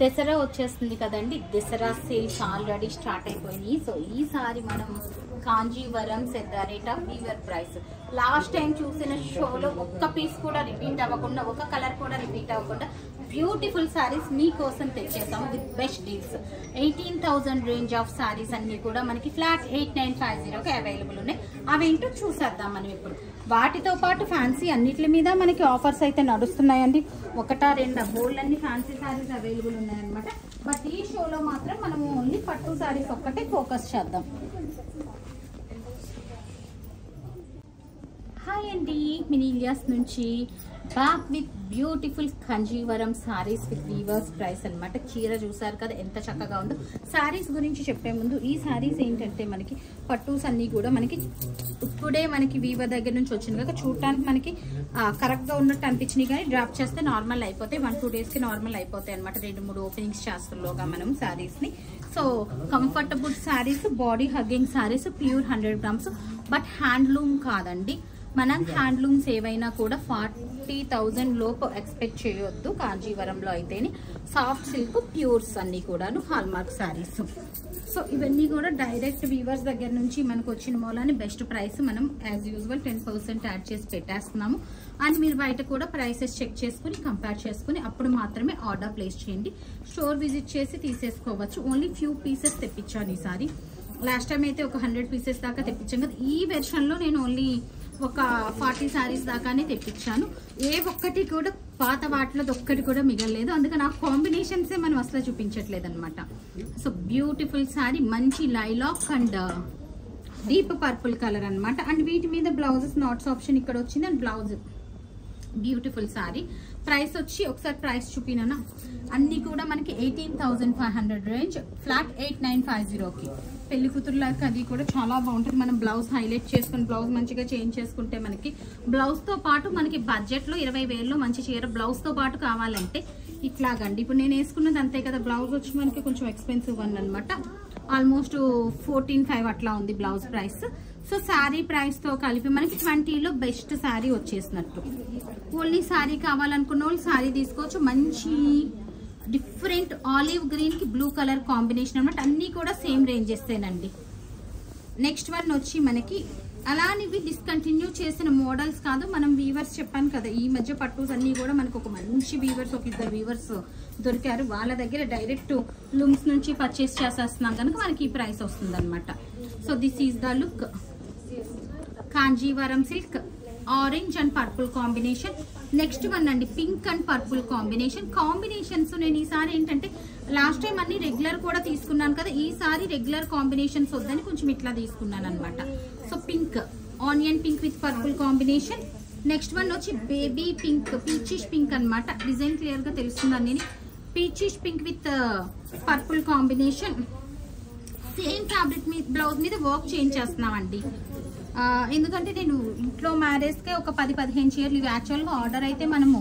దసరా వచ్చేస్తుంది కదండి, Dasara sales already start అయిపోయినాయి. సో ఈసారి మనం Kanjeevaram set of weaver price last time చూసిన షోలో ఒక్క పీస్ కూడా రిపీట్ అవ్వకుండా, ఒక కలర్ కూడా రిపీట్ అవ్వకుండా బ్యూటిఫుల్ సారీస్ మీకోసం తెచ్చేసాము with best deals. 18,000 range of sarees అన్ని కూడా మనకి ఫ్లాట్ 8950కి అవైలబుల్ ఉన్నాయి. అవేంటో చూసేద్దాం మనం ఇప్పుడు. వాటితో పాటు ఫ్యాన్సీ అన్నిటి మీద మనకి ఆఫర్స్ అయితే నడుస్తున్నాయండి. ఒకటా రెండా బోల్డ్ అన్ని ఫ్యాన్సీ సారీస్ అవైలబుల్ ఉన్నాయన్నమాట. బట్ ఈ షోలో మాత్రం మనము ఓన్లీ పట్టు సారీస్ ఒక్కటే ఫోకస్ చేద్దాం. హాయ్ అండి, మినీలియాస్ నుంచి back with beautiful Kanjeevaram sarees with weavers price అనమాట. చీర చూసారు కదా ఎంత చక్కగా ఉందో. సారీస్ గురించి చెప్పే ముందు, ఈ సారీస్ ఏంటంటే మనకి పట్టూస్ అన్నీ కూడా మనకి ఇప్పుడే మనకి వీవర్ దగ్గర నుంచి వచ్చింది కదా, చూడటానికి మనకి కరెక్ట్గా ఉన్నట్టు అనిపించినాయి, కానీ డ్రాప్ చేస్తే నార్మల్ అయిపోతాయి. 1-2 డేస్కి నార్మల్ అయిపోతాయి అనమాట. 2-3 ఓపెనింగ్స్ చేస్తుల్లోగా మనం శారీస్ని. సో comfortable sarees, body hugging sarees, pure 100 grams. But handloom కాదండి. మనం హ్యాండ్లూమ్స్ ఏవైనా కూడా 40,000 లోపు ఎక్స్పెక్ట్ చేయొద్దు. కాంజీవరంలో అయితేనే సాఫ్ట్ సిల్క్ ప్యూర్స్ అన్ని కూడాను హాల్మార్క్ శారీస్. సో ఇవన్నీ కూడా డైరెక్ట్ వీవర్స్ దగ్గర నుంచి మనకు వచ్చిన మూలాన్ని బెస్ట్ ప్రైస్ మనం యాజ్ యూజువల్ 10% యాడ్ చేసి పెట్టేస్తున్నాము. అండ్ మీరు బయట కూడా ప్రైసెస్ చెక్ చేసుకుని కంపేర్ చేసుకుని అప్పుడు మాత్రమే ఆర్డర్ ప్లేస్ చేయండి. స్టోర్ విజిట్ చేసి తీసేసుకోవచ్చు. ఓన్లీ ఫ్యూ పీసెస్ తెప్పించాను ఈసారి. లాస్ట్ టైం అయితే ఒక 100 పీసెస్ దాకా తెప్పించాం కదా. ఈ వెర్షన్లో నేను ఓన్లీ ఒక 40 శారీస్ దాకానే తెప్పించాను. ఏ ఒక్కటి కూడా పాత వాటిలో ఒక్కటి కూడా మిగలలేదు. అందుకని ఆ కాంబినేషన్సే మనం అసలు చూపించట్లేదు అనమాట. సో బ్యూటిఫుల్ శారీ, మంచి lilac and deep purple colour అనమాట. అండ్ వీటి మీద బ్లౌజెస్ నాట్స్ ఆప్షన్ ఇక్కడ వచ్చింది. And blouse beautiful sari. Price వచ్చి ఒకసారి ప్రైస్ చూపినా, అన్ని కూడా మనకి 18,500 రేంజ్, ఫ్లాట్ 8950కి. పెళ్లి కూతురులాగా అది కూడా చాలా బాగుంటుంది. మనం బ్లౌజ్ హైలైట్ చేసుకుని బ్లౌజ్ మంచిగా చేంజ్ చేసుకుంటే మనకి బ్లౌజ్తో పాటు మనకి బడ్జెట్లో 20,000లో మంచి చీర బ్లౌజ్తో పాటు కావాలంటే ఇట్లాగండి. ఇప్పుడు నేను వేసుకున్నది అంతే కదా. బ్లౌజ్ వచ్చి మనకి కొంచెం ఎక్స్పెన్సివ్ వన్ అనమాట. ఆల్మోస్ట్ 14,500 అట్లా ఉంది బ్లౌజ్ ప్రైస్. సో శారీ ప్రైస్తో కలిపి మనకి 20లో బెస్ట్ శారీ వచ్చేసినట్టు. ఓన్లీ శారీ కావాలనుకున్న వాళ్ళు శారీ తీసుకోవచ్చు. మంచి డిఫరెంట్ ఆలివ్ గ్రీన్ కి బ్లూ కలర్ కాంబినేషన్ అనమాట. అన్నీ కూడా సేమ్ రేంజెస్తేనండి. నెక్స్ట్ వన్ వచ్చి మనకి అలానివి డిస్కంటిన్యూ చేసిన మోడల్స్ కాదు, మనం వీవర్స్ చెప్పాను కదా ఈ మధ్య పట్టూస్ అన్నీ కూడా మనకు ఒక మంచి వీవర్స్, ఒక 2 వీవర్స్ దొరికారు. వాళ్ళ దగ్గర డైరెక్ట్ లూమ్స్ నుంచి పర్చేస్ చేసేస్తున్నాం కనుక మనకి ఈ ప్రైస్ వస్తుంది అనమాట. So this is the look. Kanjeevaram silk orange and purple combination. Next one అండి pink and purple combination. Combinations నేను ఈసారి ఏంటంటే లాస్ట్ టైం అన్ని రెగ్యులర్ కూడా తీసుకున్నాను కదా, ఈసారి రెగ్యులర్ కాంబినేషన్స్ వద్దని కొంచెం ఇట్లా తీసుకున్నాను అనమాట. So pink, onion pink with purple combination. Next one వచ్చి బేబీ పింక్, పీచిష్ పింక్ అనమాట. డిజైన్ క్లియర్ గా తెలుస్తుందని నేను peachish pink with purple combination. Same fabric మీద బ్లౌజ్ మీద వర్క్ చేంజ్ చేస్తున్నామండి. ఎందుకంటే నేను ఇంట్లో మ్యారేజ్కే ఒక 10-15 చీరలు ఇవి యాక్చువల్గా ఆర్డర్ అయితే మనము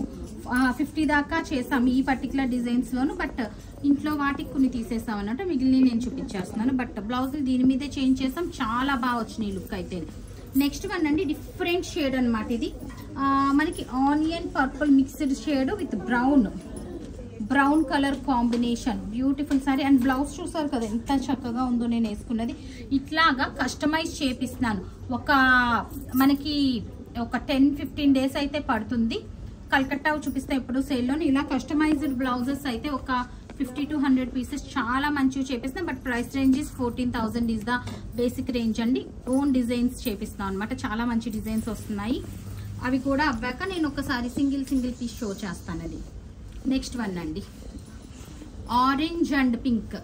50 దాకా చేసాం ఈ పర్టికులర్ డిజైన్స్లోను. బట్ ఇంట్లో వాటికి కొన్ని తీసేస్తాం అన్నట్టు, మిగిలిన నేను చూపించేస్తున్నాను. బట్ బ్లౌజులు దీని మీదే చేంజ్ చేస్తాం, చాలా బాగా వచ్చినాయి లుక్ అయితే. నెక్స్ట్ వన్ అండి డిఫరెంట్ షేడ్ అనమాట. ఇది మనకి onion purple mixed shade with brown colour combination. Beautiful sorry. And blouse చూసారు కదా ఎంత చక్కగా ఉందో. నేను వేసుకున్నది ఇట్లాగా కస్టమైజ్ చేపిస్తున్నాను. మనకి ఒక 10-15 డేస్ అయితే పడుతుంది. కల్కట్టా చూపిస్తే ఎప్పుడు సేల్లో ఇలా కస్టమైజ్డ్ బ్లౌజెస్ అయితే ఒక 50-100 పీసెస్ చాలా మంచిగా చేపిస్తున్నాం. But price range is 14,000 is the basic range అండి. ఓన్ డిజైన్స్ చేపిస్తున్నాం అనమాట. చాలా మంచి డిజైన్స్ వస్తున్నాయి. అవి కూడా అవ్వాక నేను ఒకసారి సింగిల్ పీస్ షో చేస్తాను. అది నెక్స్ట్ వన్ అండి orange and pink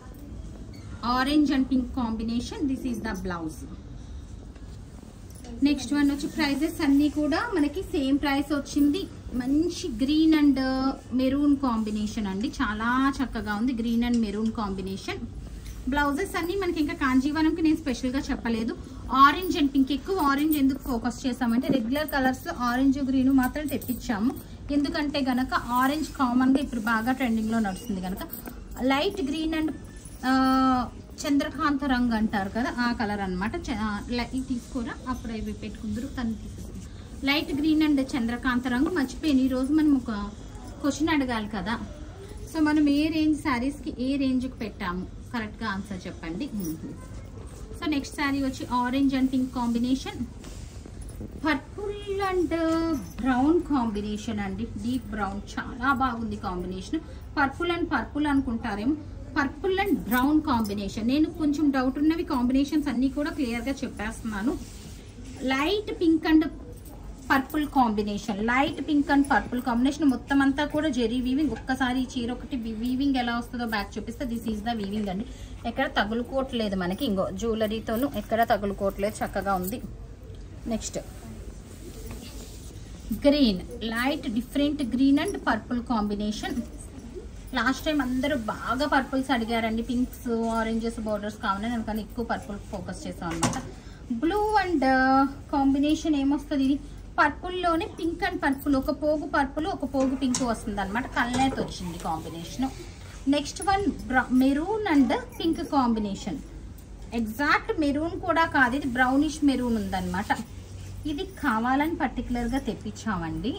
combination. This is the blouse. Next one వచ్చి ప్రైజెస్ అన్నీ కూడా మనకి సేమ్ ప్రైస్ వచ్చింది. మంచి గ్రీన్ అండ్ మెరూన్ కాంబినేషన్ అండి, చాలా చక్కగా ఉంది. Green and maroon combination. Blouses అన్ని మనకి ఇంకా కాంజీవరంకి నేను స్పెషల్గా చెప్పలేదు. ఆరెంజ్ అండ్ పింక్, ఎక్కువ ఆరెంజ్ ఎందుకు ఫోకస్ చేసామంటే రెగ్యులర్ కలర్స్ ఆరెంజ్ గ్రీన్ మాత్రం తెప్పించాము. ఎందుకంటే గనక ఆరెంజ్ కామన్గా ఇప్పుడు బాగా ట్రెండింగ్లో నడుస్తుంది కనుక. లైట్ గ్రీన్ అండ్ చంద్రకాంత రంగు అంటారు కదా, ఆ కలర్ అనమాట. ఇది తీసుకోరా, అప్పుడు అవి పెట్టుకుందరు తను తీసేసి. లైట్ గ్రీన్ అండ్ చంద్రకాంత రంగు. మర్చిపోయాను ఈరోజు మనం ఒక క్వశ్చన్ అడగాలి కదా. సో మనం ఏ రేంజ్ శారీస్కి ఏ రేంజ్కి పెట్టాము కరెక్ట్గా ఆన్సర్ చెప్పండి. సో నెక్స్ట్ శారీ వచ్చి orange and pink combination, purple and brown combination అండి. డీప్ బ్రౌన్, చాలా బాగుంది కాంబినేషన్. పర్పుల్ అండ్ పర్పుల్ అనుకుంటారేమో, పర్పుల్ అండ్ బ్రౌన్ కాంబినేషన్. నేను కొంచెం డౌట్ ఉన్నవి కాంబినేషన్స్ అన్నీ కూడా క్లియర్గా చెప్పేస్తున్నాను. Light pink and purple combination, light pink and purple combination. మొత్తం అంతా కూడా జెరీ వీవింగ్. ఒక్కసారి చీర ఒకటి వీవింగ్ ఎలా వస్తుందో బ్యాక్ చూపిస్తే దిస్ ఈజ్ ద వీవింగ్ అండి. ఎక్కడ తగులుకోవట్లేదు మనకి, ఇంకో జ్యువెలరీతోనూ ఎక్కడ తగులుకోవట్లేదు, చక్కగా ఉంది. Next green, light different green and purple combination. Last time అందరూ బాగా పర్పుల్స్ అడిగారండి, పింక్స్ ఆరెంజెస్ బోర్డర్స్ కావాలని, అందుకని ఎక్కువ పర్పుల్ ఫోకస్ చేసాం అనమాట. బ్లూ అండ్ కాంబినేషన్ ఏమొస్తుంది, ఇది పర్పుల్లోనే పింక్ అండ్ పర్పుల్, ఒక పోగు పర్పుల్ ఒక పోగు పింక్ వస్తుంది అనమాట. కల్నేత వచ్చింది combination. Next one maroon and pink combination. Exact maroon కూడా కాదు, ఇది బ్రౌనిష్ మెరూన్ ఉందన్నమాట. ఇది కావాలని పర్టికులర్గా తెప్పించామండి.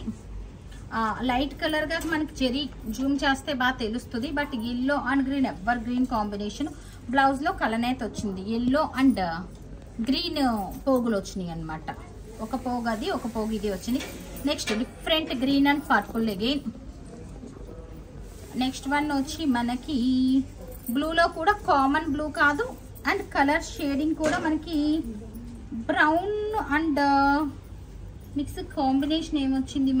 లైట్ కలర్గా మనకి జెరీ జూమ్ చేస్తే బాగా తెలుస్తుంది, but yellow and green ever green combination. బ్లౌజ్లో కలనేత వచ్చింది, ఎల్లో అండ్ గ్రీన్ పోగులు వచ్చినాయి అనమాట. ఒక పోగు అది, ఒక పోగు ఇది వచ్చింది. Next different green and purple again. Next one వచ్చి మనకి బ్లూలో కూడా కామన్ బ్లూ కాదు, అండ్ కలర్ షేడింగ్ కూడా మనకి బ్రౌన్ అండ్ మిక్స్ కాంబినేషన్ ఏమొచ్చింది